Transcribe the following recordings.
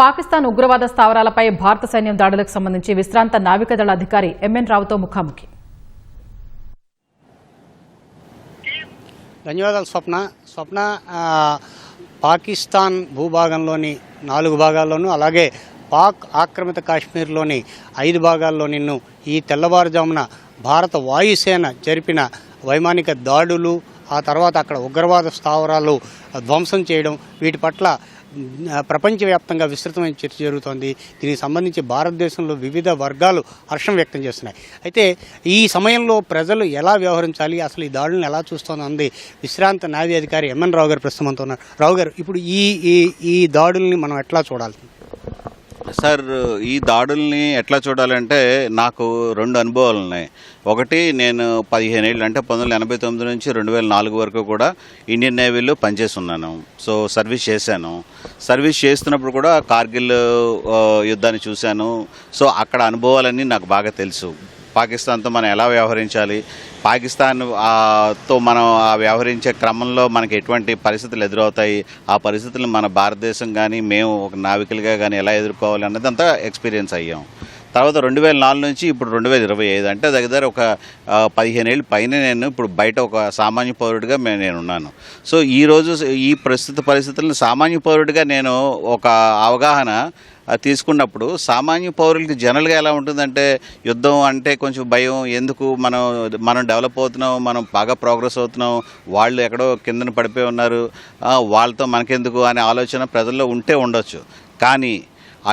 పాకిస్తాన్ ఉగ్రవాద స్థావరాలపై భారత సైన్యం దాడులకు సంబంధించి విశ్రాంత నావికాదళ అధికారి ఎంఎన్ రావుతో ముఖాముఖి. ధన్యవాదాలు స్వప్న. పాకిస్తాన్ భూభాగంలోని 4 భాగాల్లోనూ అలాగే పాక్ ఆక్రమిత కాశ్మీర్లోని 5 భాగాల్లోని ఈ తెల్లవారుజామున భారత వాయుసేన జరిపిన వైమానిక దాడులు, ఆ తర్వాత అక్కడ ఉగ్రవాద స్థావరాలు ధ్వంసం చేయడం, వీటి పట్ల ప్రపంచవ్యాప్తంగా విస్తృతమైన చర్చ జరుగుతోంది. దీనికి సంబంధించి భారతదేశంలో వివిధ వర్గాలు హర్షం వ్యక్తం చేస్తున్నాయి. అయితే ఈ సమయంలో ప్రజలు ఎలా వ్యవహరించాలి, అసలు ఈ దాడులను ఎలా చూస్తోంది విశ్రాంత నావీ అధికారి ఎంఎన్ రావు గారు ప్రస్తుతం ఉన్నారు. రావు గారు, ఇప్పుడు ఈ దాడుల్ని మనం ఎట్లా చూడాలి? సార్, ఈ దాడుల్ని ఎట్లా చూడాలంటే నాకు 2 అనుభవాలు ఉన్నాయి. ఒకటి, నేను 15 ఏళ్ళు అంటే 1989 నుంచి 2004 వరకు కూడా ఇండియన్ నేవీలో పనిచేసి ఉన్నాను. సో సర్వీస్ చేశాను. సర్వీస్ చేస్తున్నప్పుడు కూడా కార్గిల్ యుద్ధాన్ని చూశాను. సో అక్కడ అనుభవాలన్నీ నాకు బాగా తెలుసు. పాకిస్తాన్తో మనం ఎలా వ్యవహరించాలి, పాకిస్తాన్తో మనం వ్యవహరించే క్రమంలో మనకి ఎటువంటి పరిస్థితులు ఎదురవుతాయి, ఆ పరిస్థితులను మన భారతదేశం కానీ మేము ఒక నావికులుగా కానీ ఎలా ఎదుర్కోవాలి అన్నది అంతా ఎక్స్పీరియన్స్ అయ్యాం. తర్వాత 2004 నుంచి ఇప్పుడు 2025 అంటే దగ్గర ఒక 15 ఏళ్ళు పైన నేను ఇప్పుడు బయట ఒక సామాన్య పౌరుడిగా నేనున్నాను. సో ఈరోజు ఈ ప్రస్తుత పరిస్థితులను సామాన్య పౌరుడిగా నేను ఒక అవగాహన తీసుకున్నప్పుడు, సామాన్య పౌరులకి జనరల్గా ఎలా ఉంటుందంటే, యుద్ధం అంటే కొంచెం భయం, ఎందుకు మనం డెవలప్ అవుతున్నాం, మనం బాగా ప్రోగ్రెస్ అవుతున్నాం, వాళ్ళు ఎక్కడో కిందన పడిపోయి ఉన్నారు, వాళ్ళతో మనకెందుకు అనే ఆలోచన ప్రజల్లో ఉంటే ఉండొచ్చు. కానీ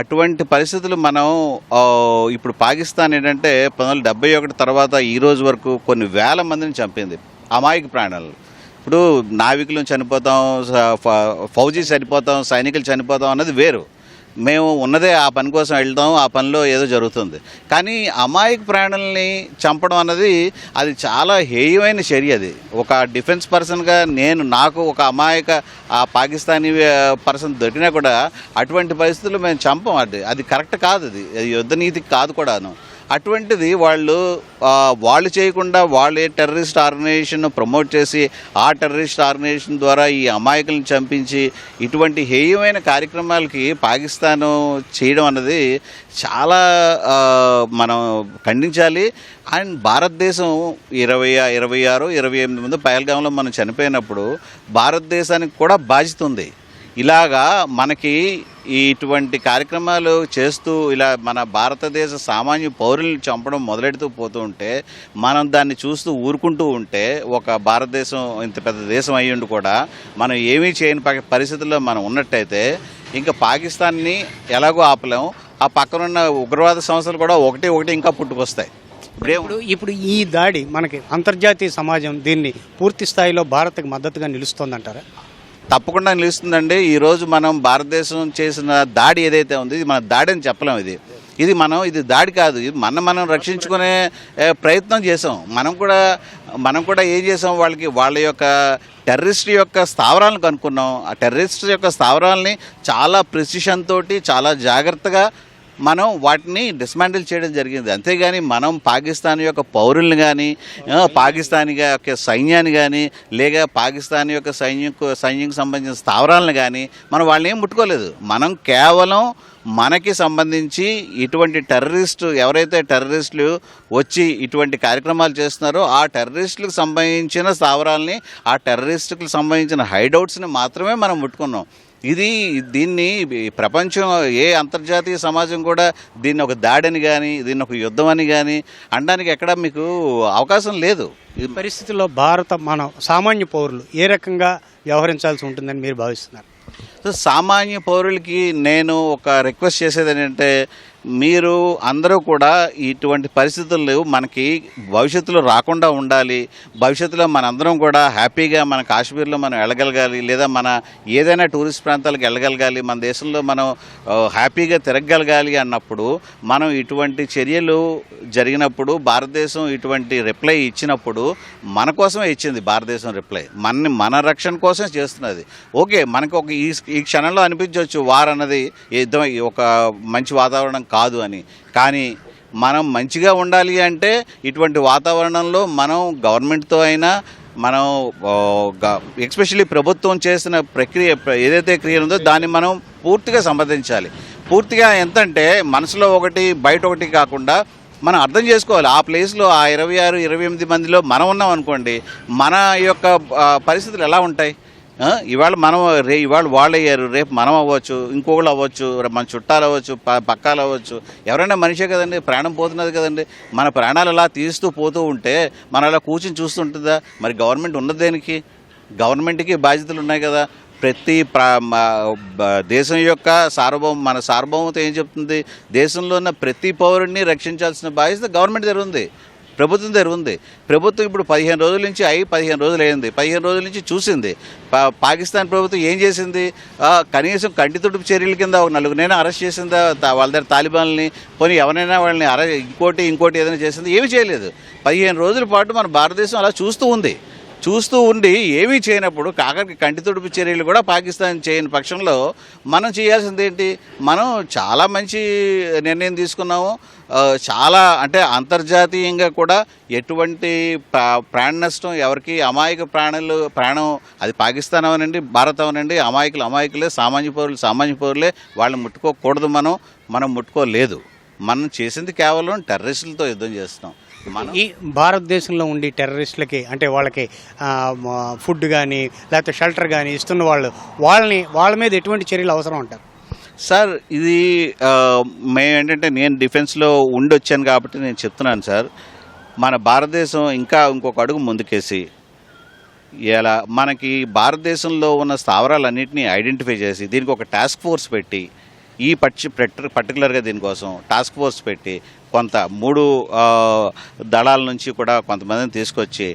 అటువంటి పరిస్థితులు మనం ఇప్పుడు పాకిస్తాన్ ఏంటంటే 1971 తర్వాత ఈ రోజు వరకు కొన్ని వేల మందిని చంపింది, అమాయక ప్రాణాలు. ఇప్పుడు నావికులు చనిపోతాం, ఫౌజీ చనిపోతాం, సైనికులు చనిపోతాం అన్నది వేరు. మేము ఉన్నదే ఆ పని కోసం వెళ్తాం, ఆ పనిలో ఏదో జరుగుతుంది. కానీ అమాయక ప్రాణుల్ని చంపడం అన్నది అది చాలా హేయమైన చర్య. అది ఒక డిఫెన్స్ పర్సన్గా నాకు ఒక అమాయక పాకిస్తానీ పర్సన్ దొరికినా కూడా అటువంటి పరిస్థితుల్లో మేము చంపం. అది కరెక్ట్ కాదు, అది యుద్ధ నీతికి కాదు కూడాను. అటువంటిది వాళ్ళు చేయకుండా వాళ్ళే టెర్రరిస్ట్ ఆర్గనైజేషన్ ప్రమోట్ చేసి ఆ టెర్రరిస్ట్ ఆర్గనైజేషన్ ద్వారా ఈ అమాయకులను చంపించి ఇటువంటి హేయమైన కార్యక్రమాలకి పాకిస్తాను చేయడం అన్నది చాలా మనం ఖండించాలి. అండ్ భారతదేశం 26, 28 మంది పహల్గాంలో మనం చనిపోయినప్పుడు భారతదేశానికి కూడా బాధ్యత ఉంది. ఇలాగా మనకి ఇటువంటి కార్యక్రమాలు చేస్తూ ఇలా మన భారతదేశ సామాన్య పౌరుల్ని చంపడం మొదలెడుతూ పోతూ ఉంటే, మనం దాన్ని చూస్తూ ఊరుకుంటూ ఉంటే, ఒక భారతదేశం ఇంత పెద్ద దేశం అయ్యుండి కూడా మనం ఏమీ చేయని పరిస్థితుల్లో మనం ఉన్నట్టయితే ఇంకా పాకిస్తాన్ని ఎలాగో ఆపలేం. ఆ పక్కనున్న ఉగ్రవాద సంస్థలు కూడా ఒకటి ఇంకా పుట్టుకొస్తాయి. ఇప్పుడు ఈ దాడి మనకి అంతర్జాతీయ సమాజం దీన్ని పూర్తి స్థాయిలో భారత్కి మద్దతుగా నిలుస్తోందంటారా? తప్పకుండా నిలుస్తుందండి. ఈరోజు మనం భారతదేశం చేసిన దాడి ఏదైతే ఉంది, ఇది మన దాడి అని చెప్పలేం. ఇది దాడి కాదు, ఇది మనం రక్షించుకునే ప్రయత్నం చేసాం. మనం కూడా ఏం చేసాం, వాళ్ళ యొక్క టెర్రరిస్ట్ యొక్క స్థావరాలను కనుక్కున్నాం. ఆ టెర్రరిస్ట్ యొక్క స్థావరాలని చాలా ప్రిసిషన్ తోటి చాలా జాగ్రత్తగా మనం వాటిని డిస్మాంటిల్ చేయడం జరిగింది. అంతేగాని మనం పాకిస్తాన్ యొక్క పౌరుల్ని కానీ, పాకిస్తాన్ యొక్క సైన్యాన్ని కానీ, లేక పాకిస్తాన్ యొక్క సైన్యంకి సంబంధించిన స్థావరాలను కానీ మనం వాళ్ళని ఏం ముట్టుకోలేదు. మనం కేవలం మనకి సంబంధించి ఇటువంటి ఎవరైతే టెర్రరిస్టులు వచ్చి ఇటువంటి కార్యక్రమాలు చేస్తున్నారో ఆ టెర్రరిస్టులకు సంబంధించిన స్థావరాలని, ఆ టెర్రరిస్టులకు సంబంధించిన హైడౌట్స్ని మాత్రమే మనం ముట్టుకున్నాం. దీన్ని ప్రపంచం ఏ అంతర్జాతీయ సమాజం కూడా దీన్ని ఒక దాడిని కానీ, దీన్ని ఒక యుద్ధం అని కానీ అనడానికి ఎక్కడ మీకు అవకాశం లేదు. ఈ పరిస్థితుల్లో మన సామాన్య పౌరులు ఏ రకంగా వ్యవహరించాల్సి ఉంటుందని మీరు భావిస్తున్నారు? సామాన్య పౌరులకి నేను ఒక రిక్వెస్ట్ చేసేది ఏంటంటే, మీరు అందరూ కూడా ఇటువంటి పరిస్థితులు మనకి భవిష్యత్తులో రాకుండా ఉండాలి. భవిష్యత్తులో మనందరం కూడా హ్యాపీగా మన కాశ్మీర్లో మనం వెళ్ళగలగాలి, లేదా మన ఏదైనా టూరిస్ట్ ప్రాంతాలకు వెళ్ళగలగాలి, మన దేశంలో మనం హ్యాపీగా తిరగగలగాలి అన్నప్పుడు మనం ఇటువంటి చర్యలు జరిగినప్పుడు భారతదేశం ఇటువంటి రిప్లై ఇచ్చినప్పుడు మన కోసమే ఇచ్చింది. భారతదేశం రిప్లై మన రక్షణ కోసమే చేస్తున్నది. ఓకే, మనకు ఒక ఈ క్షణంలో అనిపించవచ్చు వార్ అన్నది యుద్ధం ఒక మంచి వాతావరణం కాదు అని. కానీ మనం మంచిగా ఉండాలి అంటే ఇటువంటి వాతావరణంలో మనం గవర్నమెంట్తో అయినా, మనం ఎస్పెషల్లీ ప్రభుత్వం చేసిన ప్రక్రియ ఏదైతే క్రియ ఉందో దాన్ని మనం పూర్తిగా సంప్రదించాలి. పూర్తిగా ఎంతంటే మనసులో ఒకటి బయట ఒకటి కాకుండా మనం అర్థం చేసుకోవాలి. ఆ ప్లేస్లో ఆ 26-28 మందిలో మనం ఉన్నాం అనుకోండి, మన యొక్క పరిస్థితులు ఎలా ఉంటాయి? ఇవాళ మనం ఇవాళ వాళ్ళు అయ్యారు, రేపు మనం అవ్వచ్చు, ఇంకొకళ్ళు అవ్వచ్చు, మన చుట్టాలు అవ్వచ్చు, పక్కాలు అవ్వచ్చు, ఎవరైనా మనిషే కదండి, ప్రాణం పోతున్నది కదండి. మన ప్రాణాలు అలా తీస్తూ పోతూ ఉంటే మనం అలా కూర్చొని చూస్తుంటుందా? మరి గవర్నమెంట్ ఉన్నది దేనికి? గవర్నమెంట్కి బాధ్యతలు ఉన్నాయి కదా. ప్రతి దేశం యొక్క మన సార్వభౌమత ఏం చెప్తుంది? దేశంలో ఉన్న ప్రతి పౌరుడిని రక్షించాల్సిన బాధ్యత గవర్నమెంట్ దగ్గర ఉంది, ప్రభుత్వం దగ్గర ఉంది. ప్రభుత్వం ఇప్పుడు 15 రోజుల నుంచి 15 రోజులు అయింది, 15 రోజుల నుంచి చూసింది. పాకిస్తాన్ ప్రభుత్వం ఏం చేసింది? కనీసం కంటి తుడుపు చర్యల కింద ఒక నలుగురైనా అరెస్ట్ చేసిందా? వాళ్ళ దగ్గర తాలిబాన్లని పోనీ ఎవరైనా వాళ్ళని ఇంకోటి ఏదైనా చేసింది? ఏమీ చేయలేదు. 15 రోజుల పాటు మన భారతదేశం అలా చూస్తూ ఉండి ఏమీ చేయనప్పుడు కాకరికి కంటి తుడుపు చర్యలు కూడా పాకిస్తాన్ చేయని పక్షంలో మనం చేయాల్సింది ఏంటి? మనం చాలా మంచి నిర్ణయం తీసుకున్నాము. చాలా అంటే అంతర్జాతీయంగా కూడా ఎటువంటి ప్రాణ నష్టం ఎవరికి, అమాయక ప్రాణం అది పాకిస్తాన్ అవనండి, భారత్ అవనండి, అమాయకులే, సామాన్య పౌరులే. వాళ్ళని ముట్టుకోకూడదు, మనం ముట్టుకోలేదు. మనం చేసింది కేవలం టెర్రరిస్టులతో యుద్ధం చేస్తున్నాం. ఈ భారతదేశంలో ఉండి టెర్రరిస్టులకి అంటే వాళ్ళకి ఫుడ్ కానీ లేకపోతే షెల్టర్ కానీ ఇస్తున్న వాళ్ళ మీద ఎటువంటి చర్యలు అవసరం అంటారు? సార్, ఇది మేమేంటంటే నేను డిఫెన్స్లో ఉండొచ్చాను కాబట్టి నేను చెప్తున్నాను సార్. మన భారతదేశం ఇంకా ఇంకొక అడుగు ముందుకేసి ఇలా మనకి భారతదేశంలో ఉన్న స్థావరాలన్నింటినీ ఐడెంటిఫై చేసి దీనికి ఒక టాస్క్ ఫోర్స్ పెట్టి పర్టికులర్గా దీనికోసం టాస్క్ ఫోర్స్ పెట్టి కొంత 3 దళాల నుంచి కూడా కొంతమందిని తీసుకొచ్చి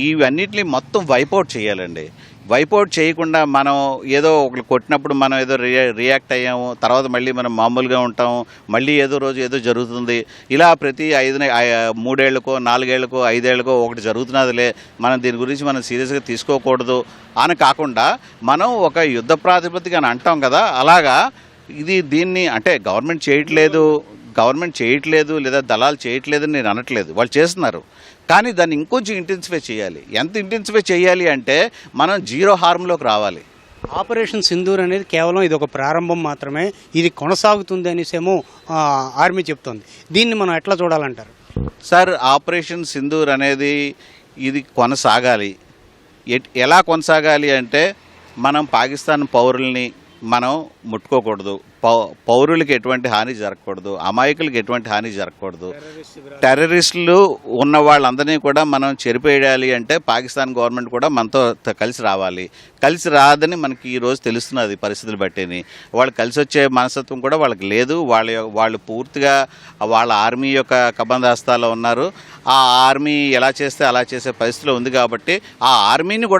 ఇవన్నిటిని మొత్తం వైపౌట్ చేయాలండి. వైపౌట్ చేయకుండా మనం ఏదో ఒకరు కొట్టినప్పుడు మనం ఏదో రియాక్ట్ అయ్యాము, తర్వాత మళ్ళీ మనం మామూలుగా ఉంటాము, మళ్ళీ ఏదో రోజు ఏదో జరుగుతుంది. ఇలా ప్రతి 3 ఏళ్లకో 4 ఏళ్లకో 5 ఏళ్లకో ఒకటి జరుగుతున్నదిలే, మనం దీని గురించి మనం సీరియస్గా తీసుకోకూడదు అని కాకుండా మనం ఒక యుద్ధ ప్రాతిపదిక అని అంటాం కదా, అలాగా దీన్ని అంటే గవర్నమెంట్ చేయట్లేదు లేదా దళాలు చేయట్లేదని నేను అనట్లేదు, వాళ్ళు చేస్తున్నారు. కానీ దాన్ని ఇంకొంచెం ఇంటెన్సిఫై చేయాలి. ఎంత ఇంటెన్సిఫై చేయాలి అంటే మనం 0 హార్మ్లోకి రావాలి. ఆపరేషన్ సింధూర్ అనేది కేవలం ఇది ఒక ప్రారంభం మాత్రమే, ఇది కొనసాగుతుంది అనేసేమో ఆర్మీ చెప్తోంది. దీన్ని మనం ఎట్లా చూడాలంటారు? సార్, ఆపరేషన్ సింధూర్ అనేది ఇది కొనసాగాలి. ఎలా కొనసాగాలి అంటే మనం పాకిస్తాన్ పౌరుల్ని మనం ముట్టుకోకూడదు, పౌరులకి ఎటువంటి హాని జరగకూడదు, అమాయకులకి ఎటువంటి హాని జరగకూడదు. టెర్రరిస్టులు ఉన్న వాళ్ళందరినీ కూడా మనం చెరిపేయాలి అంటే పాకిస్తాన్ గవర్నమెంట్ కూడా మనతో కలిసి రావాలి. కలిసి రాదని మనకి ఈరోజు తెలుస్తున్నది పరిస్థితులు బట్టిని. వాళ్ళు కలిసి వచ్చే మనస్తత్వం కూడా వాళ్ళకి లేదు. వాళ్ళు పూర్తిగా వాళ్ళ ఆర్మీ యొక్క కబంధాస్తాలో ఉన్నారు. ఆ ఆర్మీ ఎలా చేస్తే అలా చేసే పరిస్థితిలో ఉంది కాబట్టి ఆ ఆర్మీకి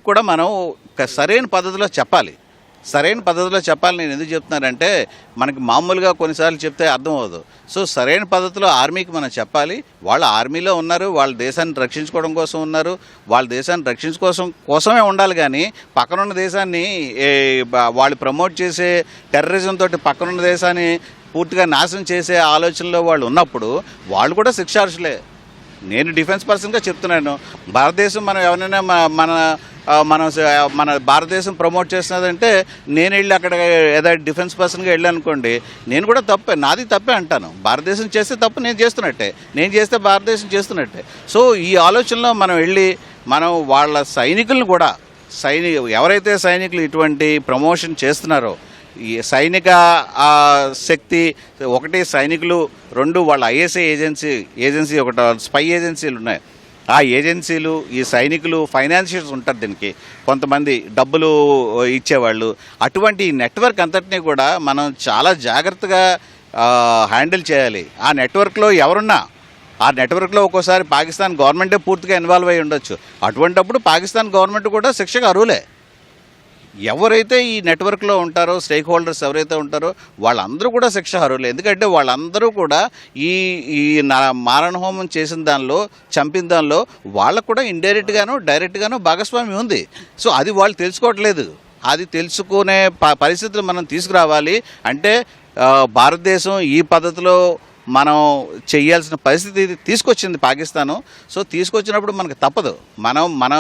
కూడా మనం సరైన పద్ధతిలో చెప్పాలి. నేను ఎందుకు చెప్తున్నానంటే మనకి మామూలుగా కొన్నిసార్లు చెప్తే అర్థం అవ్వదు. సో సరైన పద్ధతిలో ఆర్మీకి మనం చెప్పాలి. వాళ్ళు ఆర్మీలో ఉన్నారు, వాళ్ళ దేశాన్ని రక్షించుకోవడం కోసం ఉన్నారు, వాళ్ళ దేశాన్ని కోసమే ఉండాలి. కానీ పక్కనున్న దేశాన్ని వాళ్ళు ప్రమోట్ చేసే టెర్రరిజం తోటి పక్కనున్న దేశాన్ని పూర్తిగా నాశనం చేసే ఆలోచనలో వాళ్ళు ఉన్నప్పుడు వాళ్ళు కూడా శిక్షార్హులే. నేను డిఫెన్స్ పర్సన్గా చెప్తున్నాను. భారతదేశం మనం ఎవరైనా మన భారతదేశం ప్రమోట్ చేస్తున్నదంటే నేను వెళ్ళి అక్కడ ఏదో డిఫెన్స్ పర్సన్గా వెళ్ళానుకోండి, నేను కూడా నాది తప్పే అంటాను. భారతదేశం చేస్తే తప్పు నేను చేస్తే భారతదేశం చేస్తున్నట్టే. సో ఈ ఆలోచనలో మనం వాళ్ళ సైనికులను కూడా ఎవరైతే సైనికులు ఇటువంటి ప్రమోషన్ చేస్తున్నారో ఈ సైనిక శక్తి, ఒకటి సైనికులు, 2 వాళ్ళ ఐఎస్ఐ ఏజెన్సీ ఒకటి స్పై ఏజెన్సీలు ఉన్నాయి. ఆ ఏజెన్సీలు, ఈ సైనికులు, ఫైనాన్షియల్స్ ఉంటారు, దీనికి కొంతమంది డబ్బులు ఇచ్చేవాళ్ళు. అటువంటి నెట్వర్క్ అంతటినీ కూడా మనం చాలా జాగ్రత్తగా హ్యాండిల్ చేయాలి. ఆ నెట్వర్క్లో ఎవరున్నా, ఆ నెట్వర్క్లో ఒక్కోసారి పాకిస్తాన్ గవర్నమెంటే పూర్తిగా ఇన్వాల్వ్ అయి ఉండొచ్చు. అటువంటప్పుడు పాకిస్తాన్ గవర్నమెంట్ కూడా శిక్షకు అర్హులే. ఎవరైతే ఈ నెట్వర్క్లో ఉంటారో, స్టేక్ హోల్డర్స్ ఎవరైతే ఉంటారో వాళ్ళందరూ కూడా శిక్ష అర్హులే. ఎందుకంటే వాళ్ళందరూ కూడా ఈ మారణహోమం చేసిన దానిలో, చంపిన దానిలో వాళ్ళకు కూడా ఇండైరెక్ట్గానో డైరెక్ట్గానో భాగస్వామ్యం ఉంది. సో అది వాళ్ళు తెలుసుకోవట్లేదు. అది తెలుసుకునే పరిస్థితులు మనం తీసుకురావాలి. అంటే భారతదేశం ఈ పద్ధతిలో మనం చేయాల్సిన పరిస్థితి తీసుకొచ్చింది పాకిస్తాను. సో తీసుకొచ్చినప్పుడు మనకు తప్పదు. మన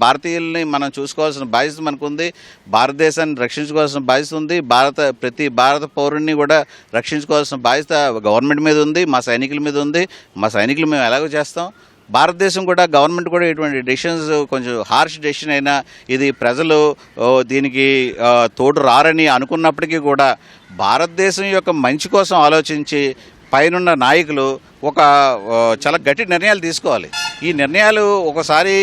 భారతీయుల్ని మనం చూసుకోవాల్సిన బాధ్యత మనకుంది. భారతదేశాన్ని రక్షించుకోవాల్సిన బాధ్యత ఉంది. ప్రతి భారత పౌరుడిని కూడా రక్షించుకోవాల్సిన బాధ్యత గవర్నమెంట్ మీద ఉంది, మా సైనికుల మీద ఉంది. మా సైనికులు మేము ఎలాగో చేస్తాం. భారతదేశం కూడా గవర్నమెంట్ కూడా ఇటువంటి డెసిషన్స్ కొంచెం హార్ష్ డెసిషన్ అయినా ఇది ప్రజలు దీనికి తోడు రారని అనుకున్నప్పటికీ కూడా భారతదేశం యొక్క మంచి కోసం ఆలోచించి పైనున్న నాయకులు చాలా గట్టి నిర్ణయాలు తీసుకోవాలి. ఈ నిర్ణయాలు ఒకసారి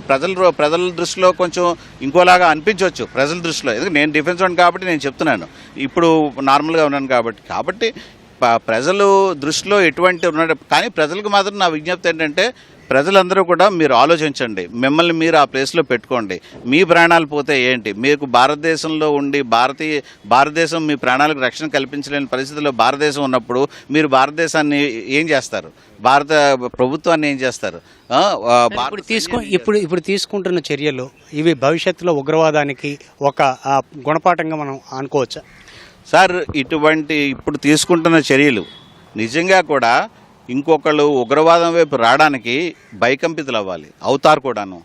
ప్రజల దృష్టిలో కొంచెం ఇంకోలాగా అనిపించవచ్చు ప్రజల దృష్టిలో. ఎందుకంటే నేను డిఫెన్స్ వాడిని కాబట్టి నేను చెప్తున్నాను, ఇప్పుడు నార్మల్గా ఉన్నాను కాబట్టి ప్రజలు దృష్టిలో ఎటువంటి ఉన్నాడు. కానీ ప్రజలకు మాత్రం నా విజ్ఞప్తి ఏంటంటే ప్రజలందరూ కూడా మీరు ఆలోచించండి, మిమ్మల్ని మీరు ఆ ప్లేస్లో పెట్టుకోండి. మీ ప్రాణాలు పోతే ఏంటి? మీకు భారతదేశంలో ఉండి భారతదేశం మీ ప్రాణాలకు రక్షణ కల్పించలేని పరిస్థితుల్లో భారతదేశం ఉన్నప్పుడు మీరు భారతదేశాన్ని ఏం చేస్తారు? భారత ప్రభుత్వాన్ని ఏం చేస్తారు? ఇప్పుడు తీసుకుంటున్న చర్యలు ఇవి భవిష్యత్తులో ఉగ్రవాదానికి ఒక గుణపాఠంగా మనం అనుకోవచ్చా? సార్, ఇప్పుడు తీసుకుంటున్న చర్యలు నిజంగా కూడా ఇంకొకళ్ళు ఉగ్రవాదం వైపు రావడానికి భయకంపితులు అవుతారు కూడాను.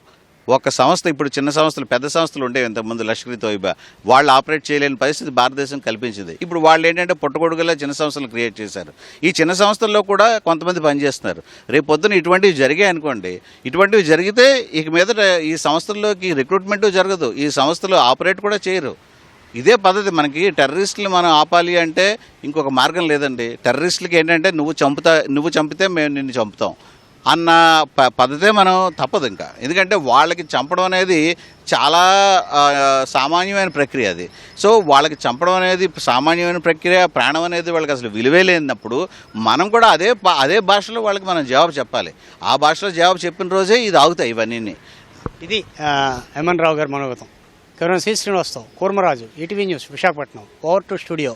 ఒక సంస్థ, ఇప్పుడు చిన్న సంస్థలు పెద్ద సంస్థలు ఉండేవి ఇంతకుముందు, లష్కర్ తోయిబా, వాళ్ళు ఆపరేట్ చేయలేని పరిస్థితి భారతదేశం కల్పించింది. ఇప్పుడు వాళ్ళు ఏంటంటే పుట్టగొడుగులా చిన్న సంస్థలు క్రియేట్ చేశారు. ఈ చిన్న సంస్థల్లో కూడా కొంతమంది పనిచేస్తున్నారు. రేపు పొద్దున ఇటువంటివి జరిగాయి అనుకోండి, ఇటువంటివి జరిగితే ఇక మీదట ఈ సంస్థల్లోకి రిక్రూట్మెంటు జరగదు, ఈ సంస్థలు ఆపరేట్ కూడా చేయరు. ఇదే పద్ధతి. మనకి టెర్రరిస్టులు మనం ఆపాలి అంటే ఇంకొక మార్గం లేదండి. టెర్రరిస్టులకి ఏంటంటే నువ్వు చంపితే మేము నిన్ను చంపుతాం అన్న పద్ధతే మనం తప్పదు ఇంకా. ఎందుకంటే వాళ్ళకి చంపడం అనేది చాలా సామాన్యమైన ప్రక్రియ అది. సో వాళ్ళకి చంపడం అనేది సామాన్యమైన ప్రక్రియ, ప్రాణం అనేది వాళ్ళకి అసలు విలువే లేనప్పుడు మనం కూడా అదే భాషలో వాళ్ళకి మనం జవాబు చెప్పాలి. ఆ భాషలో జవాబు చెప్పిన రోజే ఇది ఆగుతాయి ఇవన్నీ. ఇది ఎంఎన్ రావు గారి మనోగతం. కెమెరామెన్ శ్రీనివాస్తో Kurmaraju, ETV news, Visakhapatnam. Over to studio.